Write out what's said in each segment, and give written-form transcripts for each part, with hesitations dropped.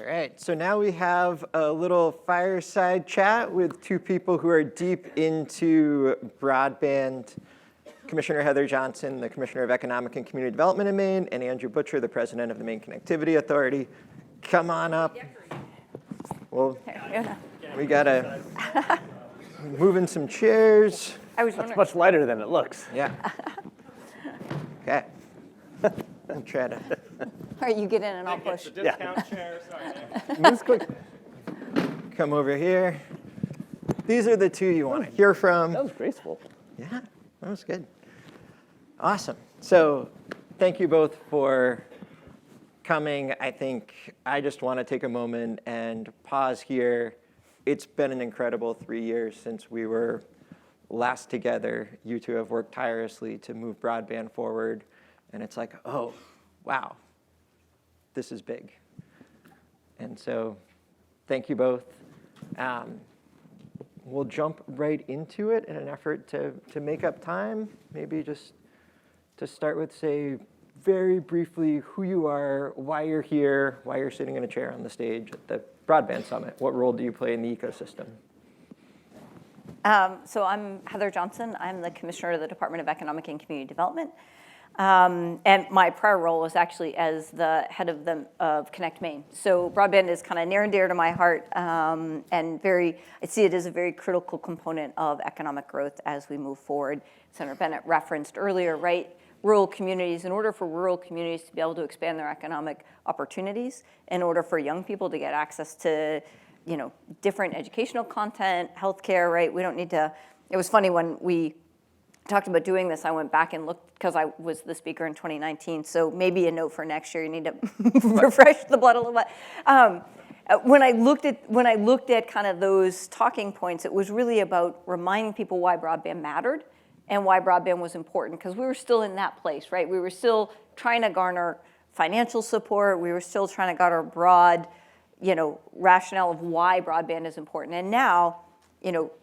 All right, so now we have a little fireside chat with two people who are deep into broadband. Commissioner Heather Johnson, the Commissioner of Economic and Community Development in Maine, and Andrew Butcher, the President of the Maine Connectivity Authority. Come on up. Well, we gotta move in some chairs. That's much lighter than it looks. Yeah. Okay. I'll try to. All right, you get in and I'll push. The discount chair, sorry. Moves quick. Come over here. These are the two you want to hear from. That was graceful. Yeah, that was good. Awesome. So thank you both for coming. I think I just want to take a moment and pause here. It's been an incredible 3 years since we were last together. You two have worked tirelessly to move broadband forward. And it's like, oh, wow, this is big. And so thank you both. We'll jump right into it in an effort to make up time. Maybe just to start with, say very briefly who you are, why you're here, why you're sitting in a chair on the stage at the Broadband Summit. What role do you play in the ecosystem? So I'm Heather Johnson. I'm the Commissioner of the Department of Economic and Community Development. And my prior role was actually as the head of Connect Maine. So broadband is kind of near and dear to my heart, and I see it as a very critical component of economic growth as we move forward. Senator Bennett referenced earlier, right? Rural communities, in order for rural communities to be able to expand their economic opportunities, in order for young people to get access to, different educational content, healthcare, right? We don't need to, it was funny when we talked about doing this, I went back and looked, because I was the speaker in 2019, so maybe a note for next year, you need to refresh the blood a little bit. When I looked at kind of those talking points, it was really about reminding people why broadband mattered and why broadband was important, because we were still in that place, right? We were still trying to garner financial support. We were still trying to garner broad, rationale of why broadband is important. And now,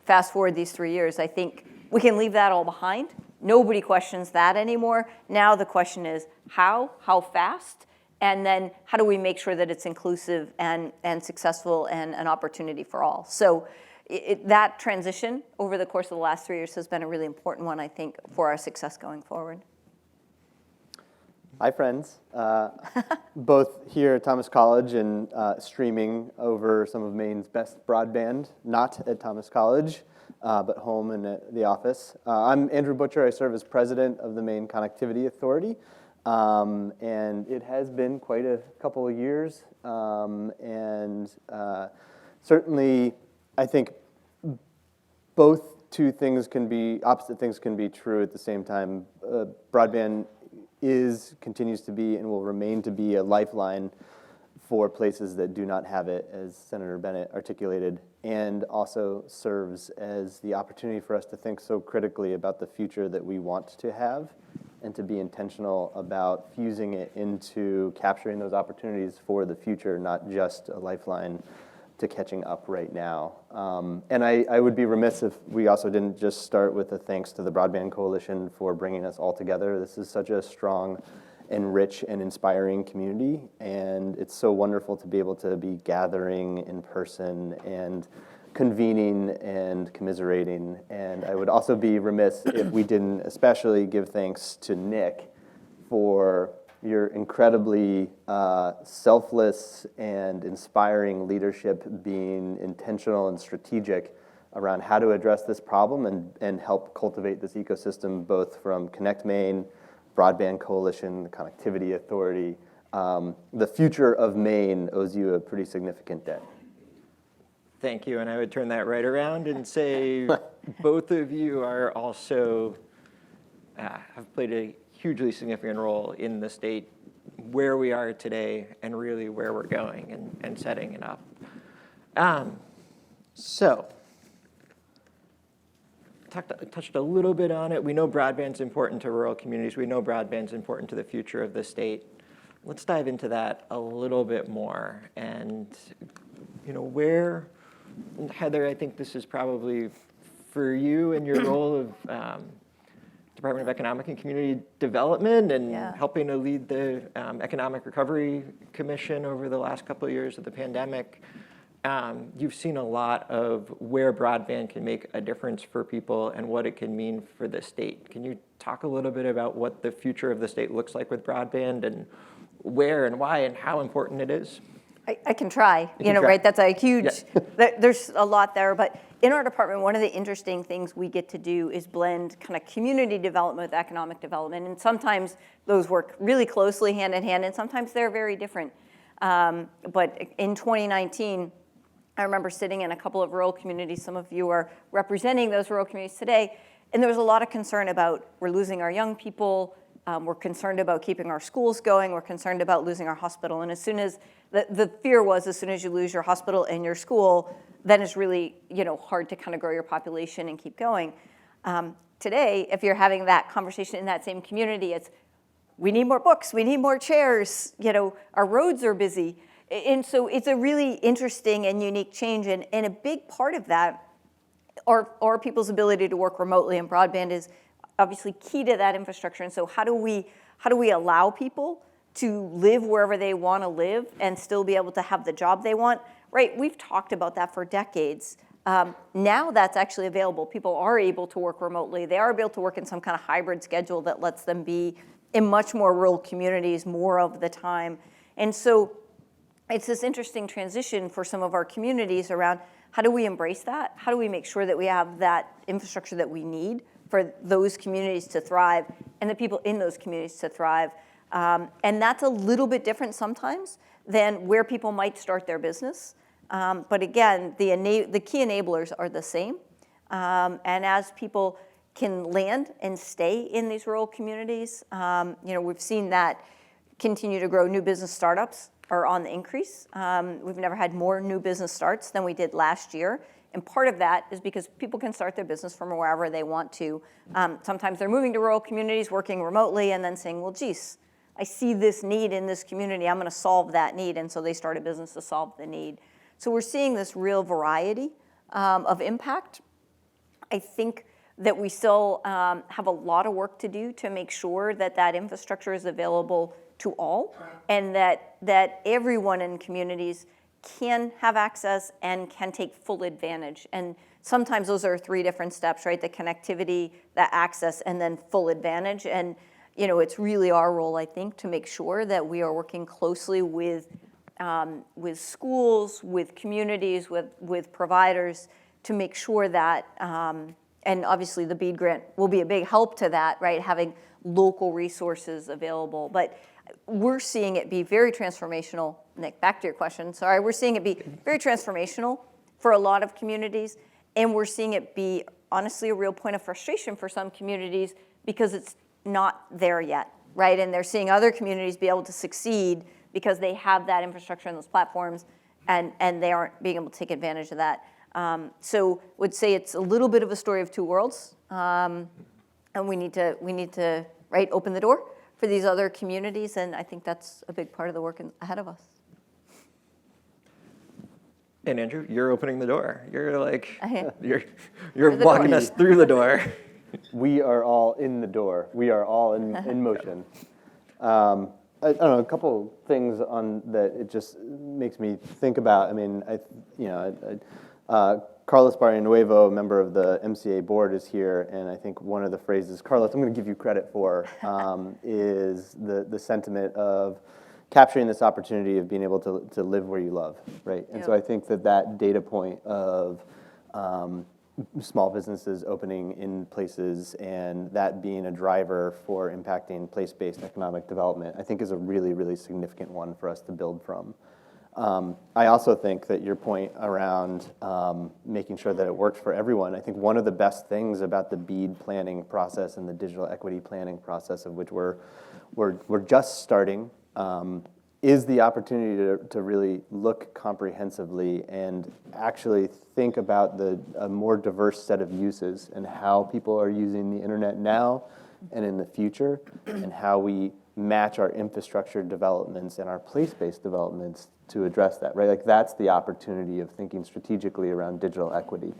fast forward these 3 years, I think we can leave that all behind. Nobody questions that anymore. Now the question is how fast, and then how do we make sure that it's inclusive and successful and an opportunity for all. So that transition over the course of the last 3 years has been a really important one, I think, for our success going forward. Hi, friends. Both here at Thomas College and streaming over some of Maine's best broadband, not at Thomas College, but home and at the office. I'm Andrew Butcher. I serve as president of the Maine Connectivity Authority. And it has been quite a couple of years. Certainly, I think both opposite things can be true at the same time. Broadband continues to be and will remain to be a lifeline for places that do not have it, as Senator Bennett articulated, and also serves as the opportunity for us to think so critically about the future that we want to have and to be intentional about fusing it into capturing those opportunities for the future, not just a lifeline to catching up right now. And I would be remiss if we also didn't just start with a thanks to the Broadband Coalition for bringing us all together. This is such a strong and rich and inspiring community, and it's so wonderful to be able to be gathering in person and convening and commiserating. And I would also be remiss if we didn't especially give thanks to Nick for your incredibly selfless and inspiring leadership, being intentional and strategic around how to address this problem and help cultivate this ecosystem, both from Connect Maine, Broadband Coalition, the Connectivity Authority. The future of Maine owes you a pretty significant debt. Thank you, and I would turn that right around and say both of you are also, have played a hugely significant role in the state, where we are today, and really where we're going and setting it up. So, touched a little bit on it. We know broadband's important to rural communities. We know broadband's important to the future of the state. Let's dive into that a little bit more. And, Heather, I think this is probably for you in your role of Department of Economic and Community Development and Yeah. helping to lead the Economic Recovery Commission over the last couple of years of the pandemic. You've seen a lot of where broadband can make a difference for people and what it can mean for the state. Can you talk a little bit about what the future of the state looks like with broadband and where and why and how important it is? I can try, can try. right? That's a huge, Yeah. there's a lot there. But in our department, one of the interesting things we get to do is blend kind of community development with economic development. And sometimes those work really closely hand in hand, and sometimes they're very different. But in 2019, I remember sitting in a couple of rural communities. Some of you are representing those rural communities today. And there was a lot of concern about we're losing our young people. We're concerned about keeping our schools going. We're concerned about losing our hospital. And as soon as the fear was, as soon as you lose your hospital and your school, then it's really hard to kind of grow your population and keep going. Today, if you're having that conversation in that same community, it's we need more books, we need more chairs. Our roads are busy, and so it's a really interesting and unique change. And a big part of that are people's ability to work remotely, and broadband is obviously key to that infrastructure. And so how do we allow people to live wherever they want to live and still be able to have the job they want? Right, we've talked about that for decades. Now that's actually available. People are able to work remotely. They are able to work in some kind of hybrid schedule that lets them be in much more rural communities more of the time. And so it's this interesting transition for some of our communities around how do we embrace that? How do we make sure that we have that infrastructure that we need for those communities to thrive and the people in those communities to thrive? And that's a little bit different sometimes than where people might start their business. But again, the key enablers are the same. And as people can land and stay in these rural communities, we've seen that continue to grow. New business startups are on the increase. We've never had more new business starts than we did last year. And part of that is because people can start their business from wherever they want to. Sometimes they're moving to rural communities, working remotely, and then saying, well, geez, I see this need in this community. I'm going to solve that need. And so they start a business to solve the need. So we're seeing this real variety of impact. I think that we still have a lot of work to do to make sure that that infrastructure is available to all, and that everyone in communities can have access and can take full advantage. And sometimes those are three different steps, right? The connectivity, the access, and then full advantage. And it's really our role, I think, to make sure that we are working closely with schools, with communities, with providers to make sure that, and obviously the BEAD grant will be a big help to that, right? Having local resources available. But we're seeing it be very transformational. Nick, back to your question, sorry. We're seeing it be very transformational for a lot of communities, and we're seeing it be, honestly, a real point of frustration for some communities because it's not there yet, right? And they're seeing other communities be able to succeed because they have that infrastructure and those platforms, and they aren't being able to take advantage of that. So would say it's a little bit of a story of two worlds, and we need to right, open the door for these other communities, and I think that's a big part of the work ahead of us. And Andrew, you're opening the door. You're like, am. you're walking us through the door. We are all in the door. We are all in motion. I don't know, a couple things on that it just makes me think about. I mean, Carlos Barrionuevo, a member of the MCA board, is here, and I think one of the phrases, Carlos, I'm going to give you credit for, is the sentiment of capturing this opportunity of being able to live where you love, right? And so I think that data point of small businesses opening in places and that being a driver for impacting place-based economic development, I think is a really, really significant one for us to build from. I also think that your point around making sure that it works for everyone, I think one of the best things about the BEAD planning process and the digital equity planning process, of which we're just starting, is the opportunity to really look comprehensively and actually think about a more diverse set of uses and how people are using the internet now and in the future, and how we match our infrastructure developments and our place-based developments to address that, right? Like that's the opportunity of thinking strategically around digital equity.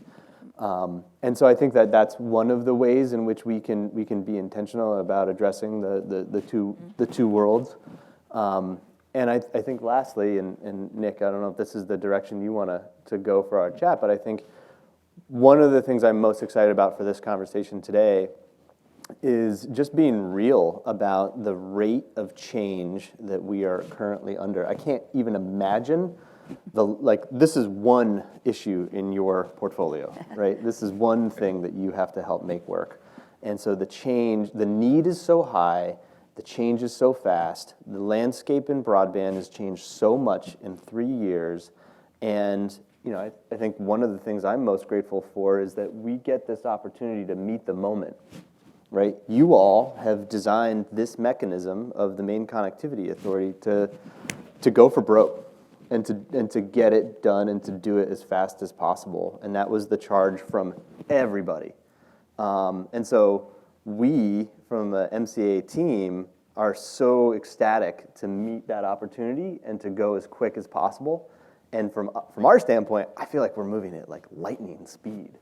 And so I think that that's one of the ways in which we can be intentional about addressing the two worlds. And I think lastly, and Nick, I don't know if this is the direction you want to go for our chat, but I think one of the things I'm most excited about for this conversation today is just being real about the rate of change that we are currently under. I can't even imagine this is one issue in your portfolio, right? This is one thing that you have to help make work. And so the need is so high, the change is so fast, the landscape in broadband has changed so much in 3 years, and I think one of the things I'm most grateful for is that we get this opportunity to meet the moment, right? You all have designed this mechanism of the Maine Connectivity Authority to go for broke and to get it done and to do it as fast as possible. And that was the charge from everybody. And so we, from the MCA team, are so ecstatic to meet that opportunity and to go as quick as possible. And from our standpoint, I feel like we're moving at like lightning speed.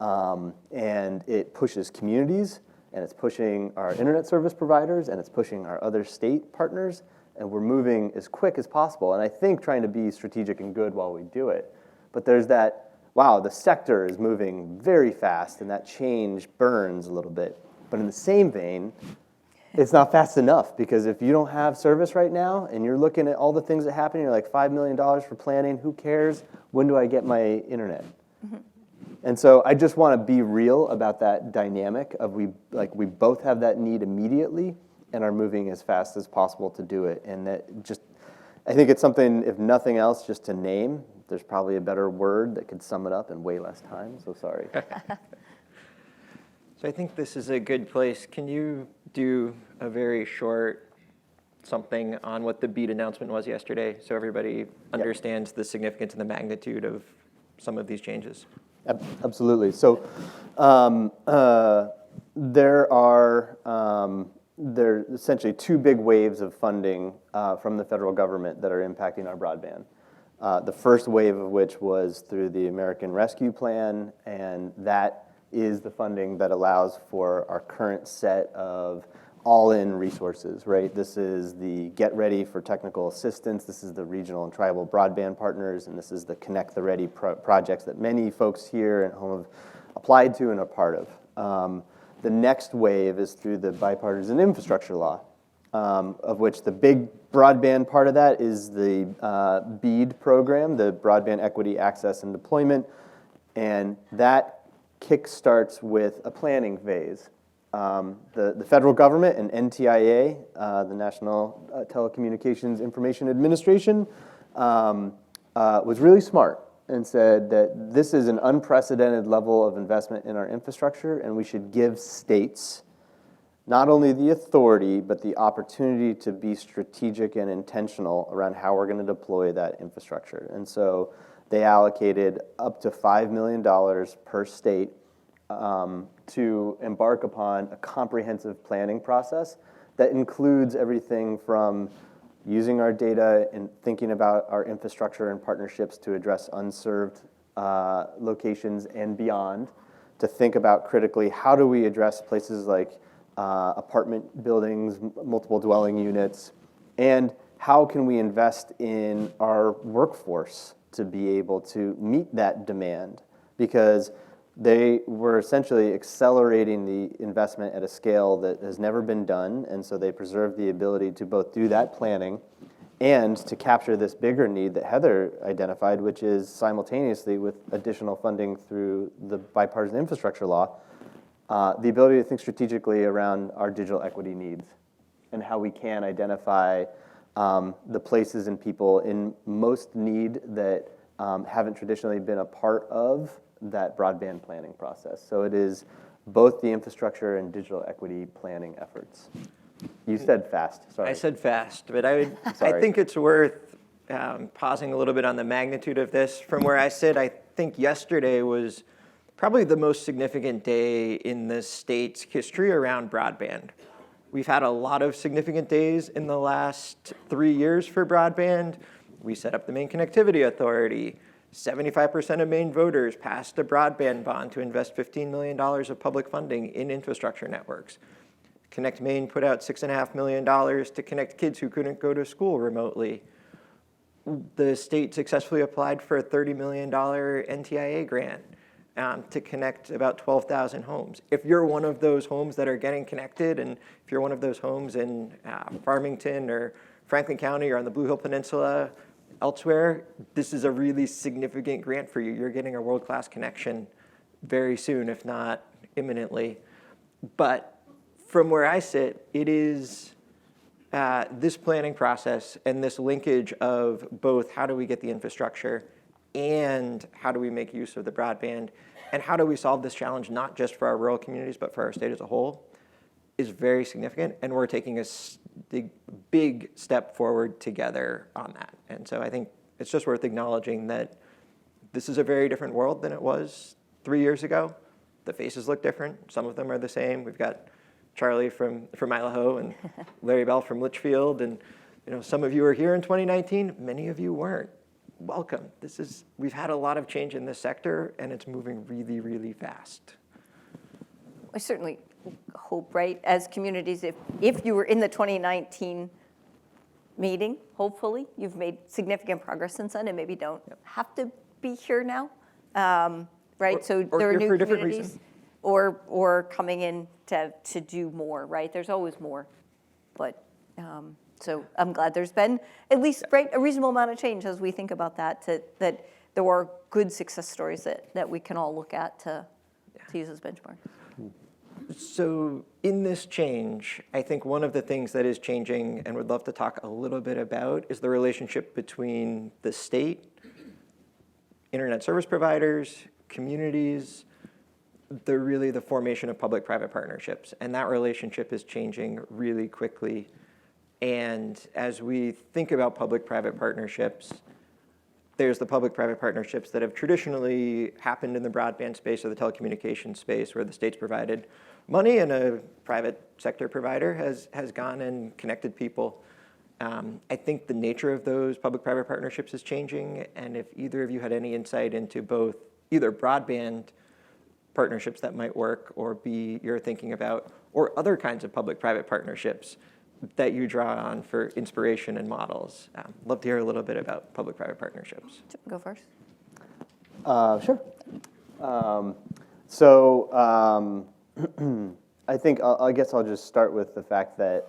And it pushes communities, and it's pushing our internet service providers, and it's pushing our other state partners, and we're moving as quick as possible. And I think trying to be strategic and good while we do it. But there's that, wow, the sector is moving very fast, and that change burns a little bit. But in the same vein, it's not fast enough, because if you don't have service right now and you're looking at all the things that happen, you're like $5 million for planning, who cares? When do I get my internet? Mm-hmm. And so I just want to be real about that dynamic of we both have that need immediately and are moving as fast as possible to do it. And that just, I think it's something, if nothing else, just to name. There's probably a better word that could sum it up in way less time, so sorry. So I think this is a good place. Can you do a very short something on what the BEAD announcement was yesterday so everybody understands the significance and the magnitude of some of these changes? Absolutely. So there are essentially two big waves of funding from the federal government that are impacting our broadband. The first wave of which was through the American Rescue Plan, and that is the funding that allows for our current set of all-in resources, right? This is the Get Ready for Technical Assistance, this is the regional and tribal broadband partners, and this is the Connect the Ready projects that many folks here at home have applied to and are part of. The next wave is through the Bipartisan Infrastructure Law, of which the big broadband part of that is the BEAD program, the Broadband Equity, Access, and Deployment, and that kickstarts with a planning phase. The federal government and NTIA, the National Telecommunications Information Administration, was really smart and said that this is an unprecedented level of investment in our infrastructure, and we should give states not only the authority, but the opportunity to be strategic and intentional around how we're going to deploy that infrastructure. And so they allocated up to $5 million per state to embark upon a comprehensive planning process that includes everything from using our data and thinking about our infrastructure and partnerships to address unserved locations and beyond, to think about critically how do we address places like apartment buildings, multiple dwelling units, and how can we invest in our workforce to be able to meet that demand, because they were essentially accelerating the investment at a scale that has never been done, and so they preserved the ability to both do that planning and to capture this bigger need that Heather identified, which is simultaneously with additional funding through the Bipartisan Infrastructure Law, the ability to think strategically around our digital equity needs and how we can identify the places and people in most need that haven't traditionally been a part of that broadband planning process. So it is both the infrastructure and digital equity planning efforts. You said fast, sorry. I said fast, but I think it's worth pausing a little bit on the magnitude of this. From where I sit, I think yesterday was probably the most significant day in the state's history around broadband. We've had a lot of significant days in the last 3 years for broadband. We set up the Maine Connectivity Authority. 75% of Maine voters passed a broadband bond to invest $15 million of public funding in infrastructure networks. Connect Maine put out $6.5 million to connect kids who couldn't go to school remotely. The state successfully applied for a $30 million NTIA grant to connect about 12,000 homes. If you're one of those homes that are getting connected, and if you're one of those homes in Farmington or Franklin County or on the Blue Hill Peninsula, elsewhere, this is a really significant grant for you. You're getting a world-class connection very soon, if not imminently. But from where I sit, it is this planning process and this linkage of both how do we get the infrastructure and how do we make use of the broadband and how do we solve this challenge not just for our rural communities but for our state as a whole is very significant, and we're taking a big step forward together on that. And so I think it's just worth acknowledging that this is a very different world than it was 3 years ago. The faces look different. Some of them are the same. We've got Charlie from Idaho and Larry Bell from Litchfield, and some of you are here in 2019. Many of you weren't. Welcome. We've had a lot of change in this sector, and it's moving really, really fast. I certainly hope, right, as communities, if you were in the 2019 meeting, hopefully you've made significant progress since then and maybe don't have to be here now, right? So there are new communities or coming in to do more, right? There's always more, but so I'm glad there's been at least a reasonable amount of change as we think about that, that there are good success stories that we can all look at to use as benchmarks. So in this change, I think one of the things that is changing and would love to talk a little bit about is the relationship between the state, internet service providers, communities, the formation of public-private partnerships. And that relationship is changing really quickly. And as we think about public-private partnerships, there's the public-private partnerships that have traditionally happened in the broadband space or the telecommunications space where the state's provided money and a private sector provider has gone and connected people. I think the nature of those public-private partnerships is changing, and if either of you had any insight into both either broadband partnerships that might work or you're thinking about, or other kinds of public-private partnerships that you draw on for inspiration and models. Love to hear a little bit about public-private partnerships. Go first. Sure. I think I guess I'll just start with the fact that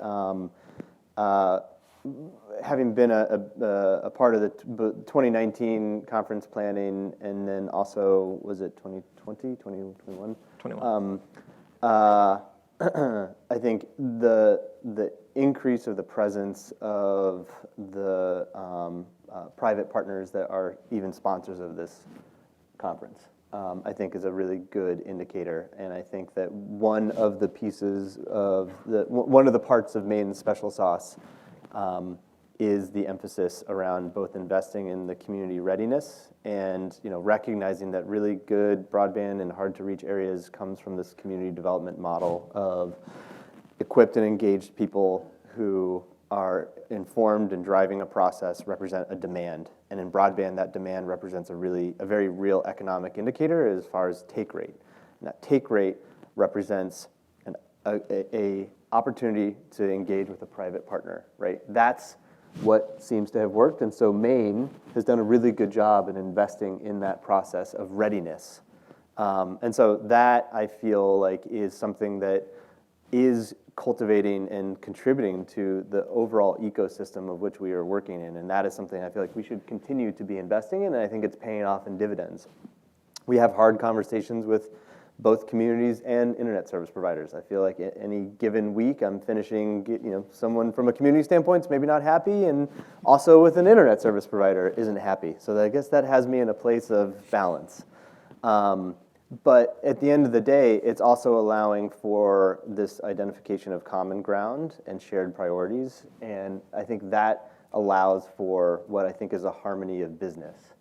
having been a part of the 2019 conference planning, and then also, was it 2020, 2021? 21. I think the increase of the presence of the private partners that are even sponsors of this conference, I think is a really good indicator. And I think that one of the pieces of one of the parts of Maine's special sauce is the emphasis around both investing in the community readiness and recognizing that really good broadband in hard to reach areas comes from this community development model of equipped and engaged people who are informed and driving a process represent a demand. And in broadband, that demand represents a very real economic indicator as far as take rate. And that take rate represents a opportunity to engage with a private partner, right? That's what seems to have worked. And so Maine has done a really good job in investing in that process of readiness. And so that, I feel like, is something that is cultivating and contributing to the overall ecosystem of which we are working in. And that is something I feel like we should continue to be investing in, and I think it's paying off in dividends. We have hard conversations with both communities and internet service providers. I feel like any given week I'm finishing, someone from a community standpoint is maybe not happy, and also with an internet service provider isn't happy. So I guess that has me in a place of balance. But at the end of the day, it's also allowing for this identification of common ground and shared priorities. And I think that allows for what I think is a harmony of business.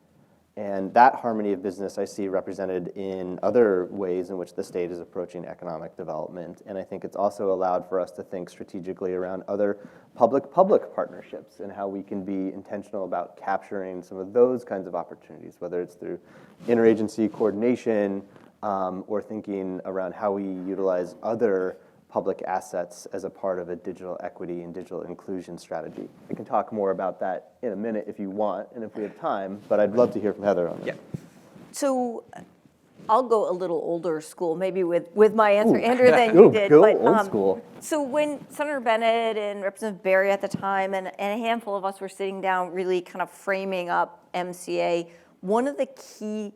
And that harmony of business I see represented in other ways in which the state is approaching economic development. And I think it's also allowed for us to think strategically around other public-public partnerships and how we can be intentional about capturing some of those kinds of opportunities, whether it's through interagency coordination or thinking around how we utilize other public assets as a part of a digital equity and digital inclusion strategy. I can talk more about that in a minute if you want and if we have time, but I'd love to hear from Heather on that. Yeah. So I'll go a little older school, maybe with my answer, Ooh. Andrew, than you did. Go old school. So when Senator Bennett and Representative Berry at the time and a handful of us were sitting down really kind of framing up MCA, one of the key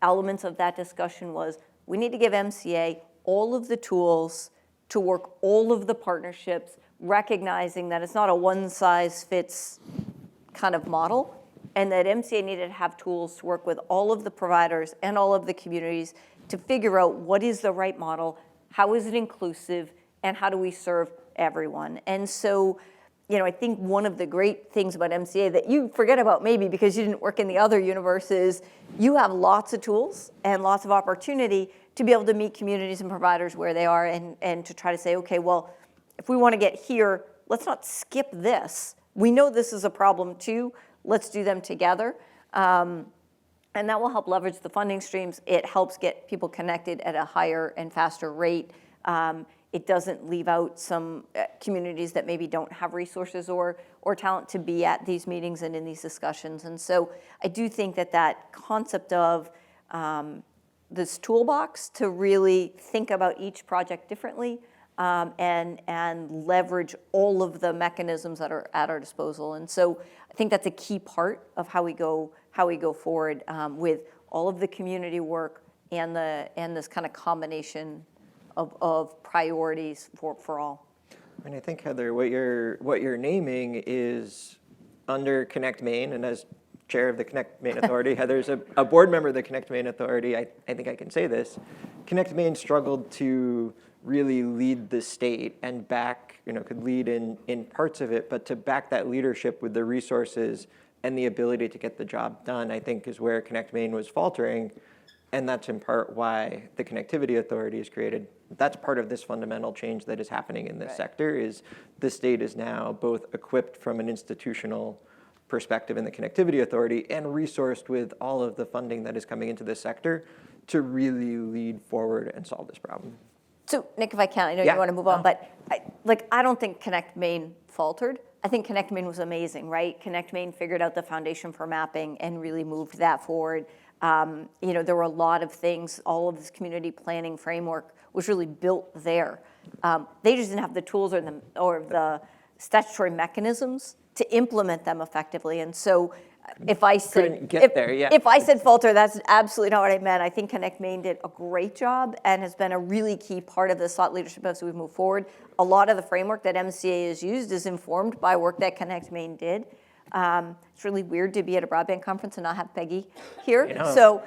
elements of that discussion was we need to give MCA all of the tools to work all of the partnerships, recognizing that it's not a one-size-fits kind of model, and that MCA needed to have tools to work with all of the providers and all of the communities to figure out what is the right model, how is it inclusive, and how do we serve everyone. And so, I think one of the great things about MCA that you forget about maybe because you didn't work in the other universe is you have lots of tools and lots of opportunity to be able to meet communities and providers where they are and to try to say, okay, well, if we want to get here, let's not skip this. We know this is a problem too. Let's do them together. And that will help leverage the funding streams. It helps get people connected at a higher and faster rate. It doesn't leave out some communities that maybe don't have resources or talent to be at these meetings and in these discussions. And so I do think that concept of this toolbox to really think about each project differently and leverage all of the mechanisms that are at our disposal. And so I think that's a key part of how we go forward with all of the community work and this kind of combination of priorities for all. And I think, Heather, what you're naming is under Connect Maine, and as chair of the Connect Maine Authority, Heather's a board member of the Connect Maine Authority. I think I can say this. Connect Maine struggled to really lead the state and back, could lead in parts of it, but to back that leadership with the resources and the ability to get the job done, I think is where Connect Maine was faltering. And that's in part why the Connectivity Authority is created. That's part of this fundamental change that is happening in this sector is the state is now both equipped from an institutional perspective in the Connectivity Authority and resourced with all of the funding that is coming into this sector to really lead forward and solve this problem. So, Nick, if I can, I know you want to move on, but I don't think Connect Maine faltered. I think Connect Maine was amazing, right? Connect Maine figured out the foundation for mapping and really moved that forward. There were a lot of things, all of this community planning framework was really built there. They just didn't have the tools or the statutory mechanisms to implement them effectively. And so if I said if I said falter, that's absolutely not what I meant. I think Connect Maine did a great job and has been a really key part of this thought leadership as we move forward. A lot of the framework that MCA has used is informed by work that Connect Maine did. It's really weird to be at a broadband conference and not have Peggy here. So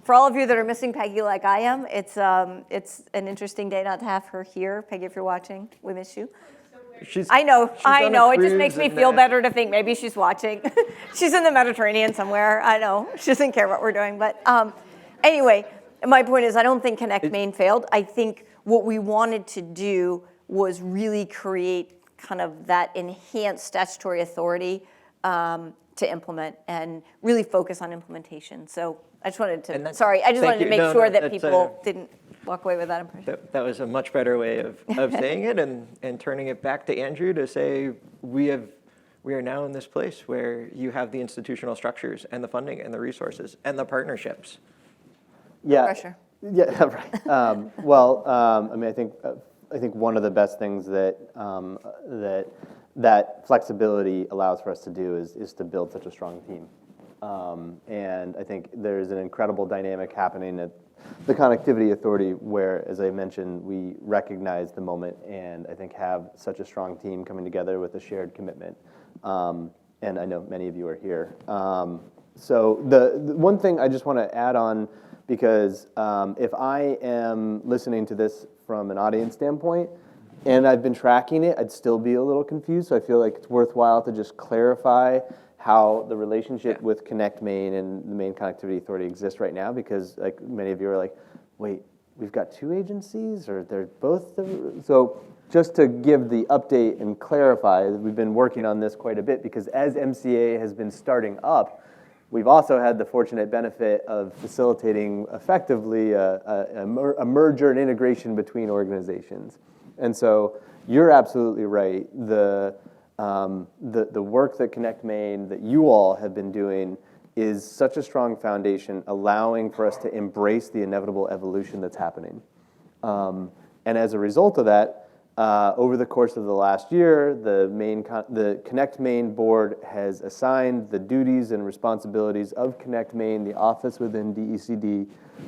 for all of you that are missing Peggy like I am, it's an interesting day not to have her here. Peggy, if you're watching, we miss you. I know. It just makes me feel better to think maybe she's watching. She's in the Mediterranean somewhere. I know. She doesn't care what we're doing. But anyway, my point is I don't think Connect Maine failed. I think what we wanted to do was really create kind of that enhanced statutory authority to implement and really focus on implementation. So I just wanted to, wanted to make sure that people didn't walk away with that impression. That was a much better way of saying it and turning it back to Andrew to say we are now in this place where you have the institutional structures and the funding and the resources and the partnerships. Yeah. Pressure. Yeah, right. I think one of the best things that flexibility allows for us to do is to build such a strong team. And I think there's an incredible dynamic happening at the Connectivity Authority where, as I mentioned, we recognize the moment and I think have such a strong team coming together with a shared commitment. And I know many of you are here. So the one thing I just want to add on, because if I am listening to this from an audience standpoint, and I've been tracking it, I'd still be a little confused. So I feel like it's worthwhile to just clarify how the relationship with Connect Maine and the Maine Connectivity Authority exists right now, because like many of you are like, wait, we've got two agencies, or they're both so just to give the update and clarify, we've been working on this quite a bit, because as MCA has been starting up, we've also had the fortunate benefit of facilitating effectively a merger and integration between organizations. And so you're absolutely right. The work that Connect Maine, that you all have been doing, is such a strong foundation, allowing for us to embrace the inevitable evolution that's happening. And as a result of that, over the course of the last year, the Connect Maine board has assigned the duties and responsibilities of Connect Maine, the office within DECD,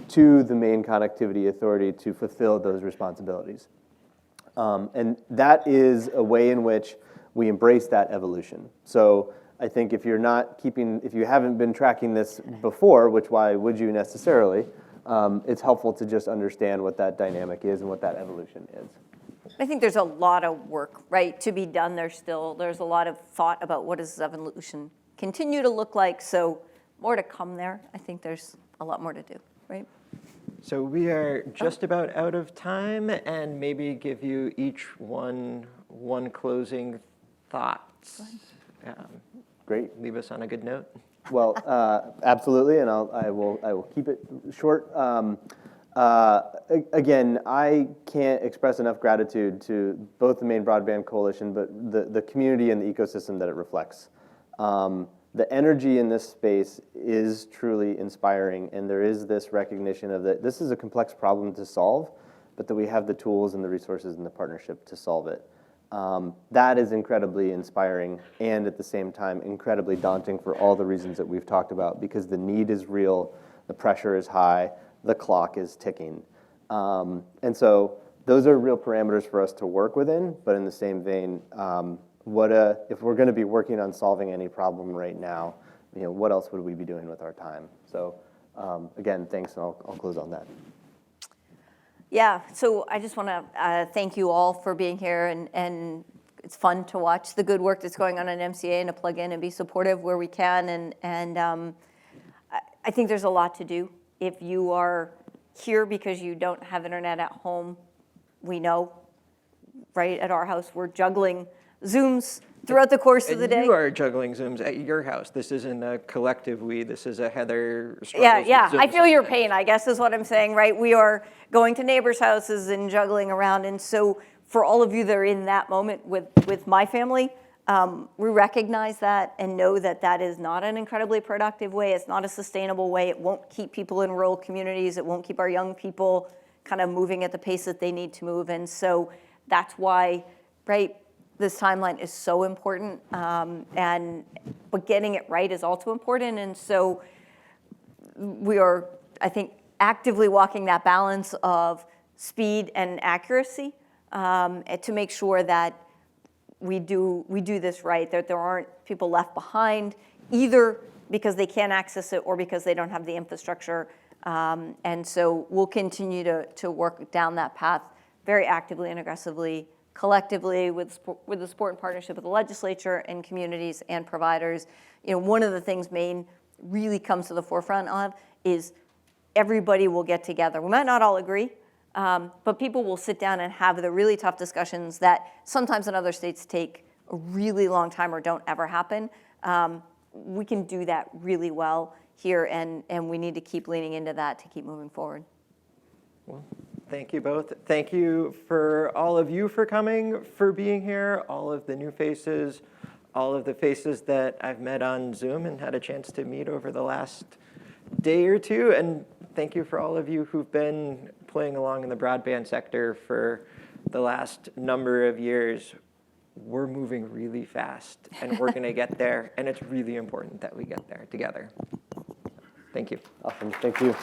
to the Maine Connectivity Authority to fulfill those responsibilities. And that is a way in which we embrace that evolution. So I think if you haven't been tracking this before, which why would you necessarily, it's helpful to just understand what that dynamic is and what that evolution is. I think there's a lot of work, right, to be done. There's a lot of thought about what does evolution continue to look like. So more to come there. I think there's a lot more to do, right? So we are just about out of time, and maybe give you each one closing thoughts. Great. Leave us on a good note. Well, absolutely, and I will keep it short. Again, I can't express enough gratitude to both the Maine Broadband Coalition, but the community and the ecosystem that it reflects. The energy in this space is truly inspiring, and there is this recognition of that this is a complex problem to solve, but that we have the tools and the resources and the partnership to solve it. That is incredibly inspiring, and at the same time incredibly daunting for all the reasons that we've talked about, because the need is real, the pressure is high, the clock is ticking. And so those are real parameters for us to work within, but in the same vein, if we're going to be working on solving any problem right now, what else would we be doing with our time? So again, thanks, and I'll close on that. Yeah, so I just want to thank you all for being here, and it's fun to watch the good work that's going on at MCA and to plug in and be supportive where we can, and I think there's a lot to do. If you are here because you don't have internet at home, we know, right, at our house, we're juggling Zooms throughout the course of the day. You are juggling Zooms at your house. This isn't a collective we. This is a Heather struggles Yeah. with Zoom I feel your sometimes. pain, I guess is what I'm saying, right? We are going to neighbors' houses and juggling around. And so for all of you that are in that moment with my family, we recognize that and know that that is not an incredibly productive way. It's not a sustainable way. It won't keep people in rural communities. It won't keep our young people kind of moving at the pace that they need to move. And so that's why, right, this timeline is so important, but getting it right is also important. And so we are, I think, actively walking that balance of speed and accuracy to make sure that we do this right, that there aren't people left behind, either because they can't access it or because they don't have the infrastructure. And so we'll continue to work down that path very actively and aggressively, collectively, with the support and partnership of the legislature and communities and providers. One of the things Maine really comes to the forefront of is everybody will get together. We might not all agree, but people will sit down and have the really tough discussions that sometimes in other states take a really long time or don't ever happen. We can do that really well here, and we need to keep leaning into that to keep moving forward. Well, thank you both. Thank you for all of you for coming, for being here, all of the new faces, all of the faces that I've met on Zoom and had a chance to meet over the last day or two. And thank you for all of you who've been playing along in the broadband sector for the last number of years. We're moving really fast, and we're going to get there, and it's really important that we get there together. Thank you. Awesome. Thank you.